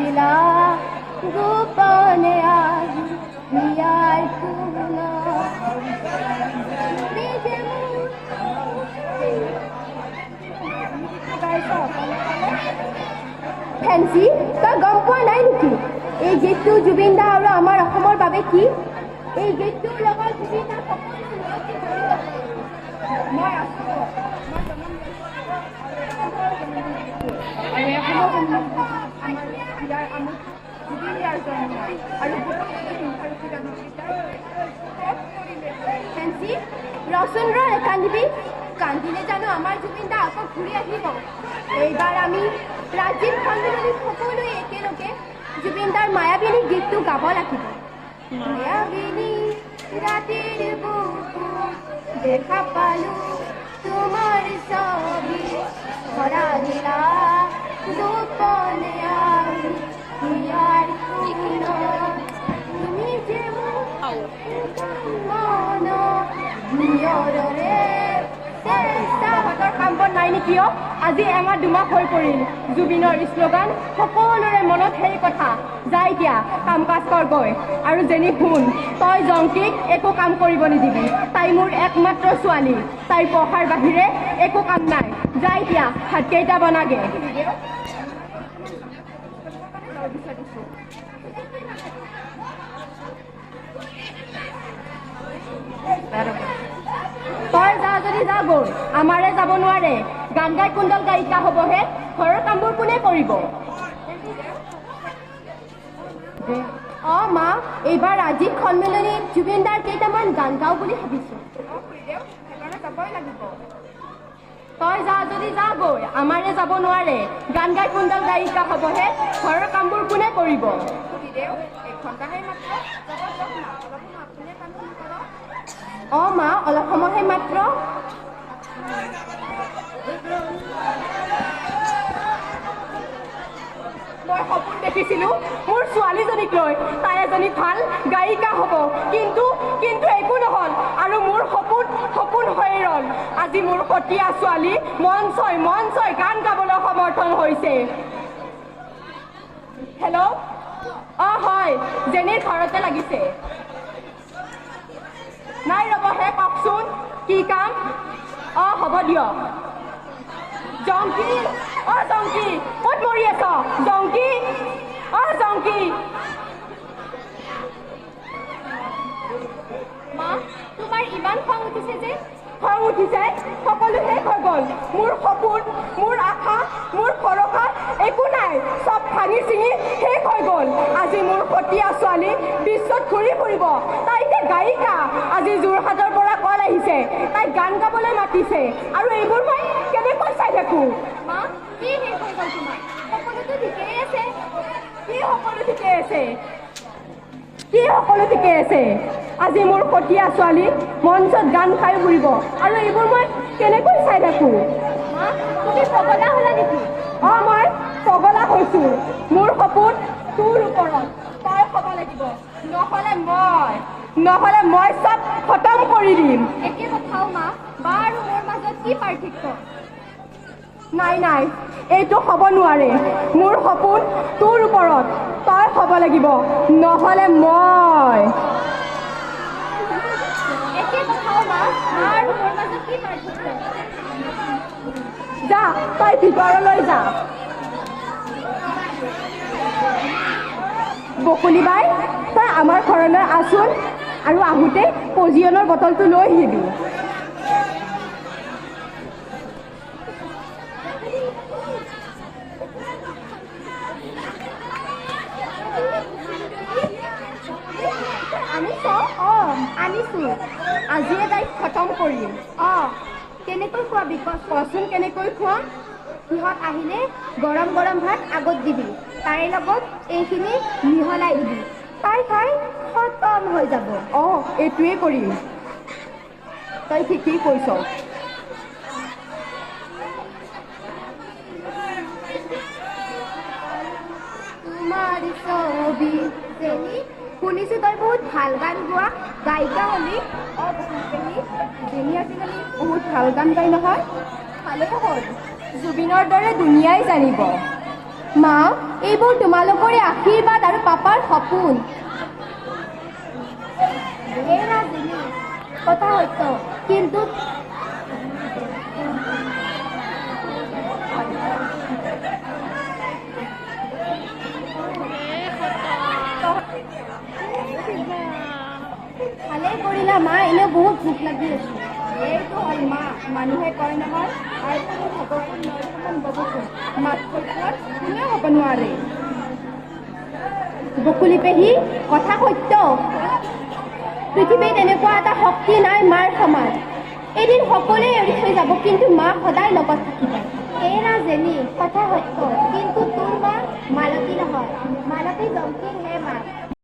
দিলা গোপনে আহি হিয়াৰ ফেন্সি, তই গম পোৱা নাই নেকি এই গীতটো জুবিন দা আৰু আমাৰ অসমৰ বাবে কি? এই গীতটোৰ লগত জুবিন দা মই আছো ফেন্সি ৰচোন ৰ কান্দিবি কান্দিলে জানো আমাৰ জুবিন দা আকৌ ঘূৰি আহিব। এইবাৰ আমি ৰাজীৱ সন্মিলনীত সকলোৱে একেলগে জুবিন দাৰ মায়াবিনী গীতটো গাব লাগিব। মায়াবিনী ৰাতিৰ বুকু দেখা পালো তোমাৰ ছবি ধৰা দিলা গোপনে আহি হিয়াৰ কোণত তুমি যে মন নিয়ৰৰে চেষ্টা কাম বন নাই নেকি? আজি এমাহ দুমাহ হৈ পৰিল জুবিনৰ শ্লোগান সকলোৰে মনত সেই কথা যাই এতিয়া কাম কাজ কৰ গৈ। আৰু যেনি শুন, তই জংকীক একো কাম কৰিব নিদিবি, তাই মোৰ একমাত্ৰ ছোৱালী, তাইৰ পঢ়াৰ বাহিৰে একো কাম নাই। যাই এতিয়া ভাতকেইটা বনাগে। তই যা যদি যা গৈ, আমাৰে যাব নোৱাৰে। গান গাই কোনডাল গায়িকা হ'বহে? ঘৰৰ কামবোৰ কোনে কৰিব? অ মা, এইবাৰ ৰাজীৱ সন্মিলনীত জুবিন দাৰ কেইটামান গান গাওঁ বুলি ভাবিছো। তই যা যদি যা গৈ, আমাৰে যাব নোৱাৰে। গান গাই কোনডাল গায়িকা হ'বহে? ঘৰৰ কামবোৰ কোনে কৰিব? অ মা, অলপ সময়হে মাত্ৰ। মই সপোন দেখিছিলো মোৰ ছোৱালীজনীক লৈ তাই এজনী ভাল গায়িকা হ'ব, কিন্তু একো নহল। আৰু মোৰ সপোন হৈ ৰল। আজি মোৰ সতীয়া ছোৱালী মঞ্চই গান গাবলৈ সমৰ্থন হৈছে। হেল্ল', অ হয়, জেনিৰ ঘৰতে লাগিছে। নাই ৰ'বহে, কওকচোন কি কাম? অ হ'ব দিয়ক। জংকি, অ জংকি, ক'ত মৰি আছ? জংকি, অ জংকি। মা, তোমাৰ ইমান খং উঠিছে যে? খং উঠিছে? সকলো শেষ হৈ গ'ল। মোৰ সপোন, মোৰ আশা, মোৰ ভৰসা একো নাই, চব ভাঙি চিঙি শেষ হৈ গ'ল। আজি মোৰ সতীয়া ছোৱালী বিশ্বত ঘূৰি ফুৰিব। তাই যে গায়িকা, আজি যোৰহাটৰ পৰা কল আহিছে, তাইক গান গাবলৈ মাতিছে। আৰু এইবোৰ মই কেনেকৈ চাই থাকো? মা, কি শেষ হৈ গ'ল তোমাৰ? সকলোতো ঠিকেই আছে। কি সকলো ঠিকেই আছে? কি সকলো ঠিকেই আছে? আজি মোৰ সতীয়া ছোৱালী মঞ্চত গান খাই ফুৰিব, আৰু এইবোৰ মই কেনেকৈ চাই থাকো? মা, তুমি পগলা হ'লা নেকি? অ মই পগলা হৈছো। মোৰ সপোন তোৰ ওপৰত, তই হ'ব লাগিব, নহ'লে মই চব খতম কৰি দিম। একে কথাও মা, বা আৰু মোৰ মাজত কি পাৰ্থক্য? নাই, এইটো হ'ব নোৱাৰে। মোৰ সপোন তোৰ ওপৰত, তই হ'ব লাগিব, নহ'লে মই। একে কথাও মা, বা আৰু মোৰ মাজত কি পাৰ্থক্য? যা, তই ভিতৰলৈ যা। বকুলি বাই, তই আমাৰ ঘৰলৈ আছোন, আৰু আহোঁতে পজিয়নৰ বটলটো লৈ আহিবি। আনিছ? অ আনিছো। আজিয়ে তাইক খতম কৰিম। অ কেনেকৈ খোৱাবি কচোন? কেনেকৈ খুৱাম? সিহঁত আহিলে গৰম গৰম ভাত আগত দিবি, তাইৰ লগত এইখিনি মিহলাই দিবি, তাই খাই খতম হৈ যাব। অ এইটোৱে কৰিম। তই ঠিকেই কৈছ। তোমাৰ ছবি জেনি, শুনিছো তই বহুত ভাল গান গোৱা, গায়িকা হলি। অ জেনি আজিকালি বহুত ভাল গান গাই নহয়। ভালেই হ'ল, জুবিনৰ দৰে দুনিয়াই জানিব। মা, এইবোৰ তোমালোকৰে আশীৰ্বাদ আৰু পাপাৰ সপোন। কথা সত্য, কিন্তু ভালেই কৰিলা মা, এনেও বহুত ভোক লাগি আছে। এইটো হ'ল মা, মানুহে কয় নহয় আইফোন ভগৱান নৰসমান ববচোন, মাতকৈ কোনেও হ'ব নোৱাৰে। বকুলি পেহী, কথা সত্য। পৃথিৱীত এনেকুৱা এটা শক্তি নাই মাৰ সমান। এদিন সকলোৱে এৰি থৈ যাব, কিন্তু মা সদায় লগত থাকিব। এৰা জেনি, কথা সত্য, কিন্তু তোৰ মা মালতী নহয়, মালতী জংকী হে মা।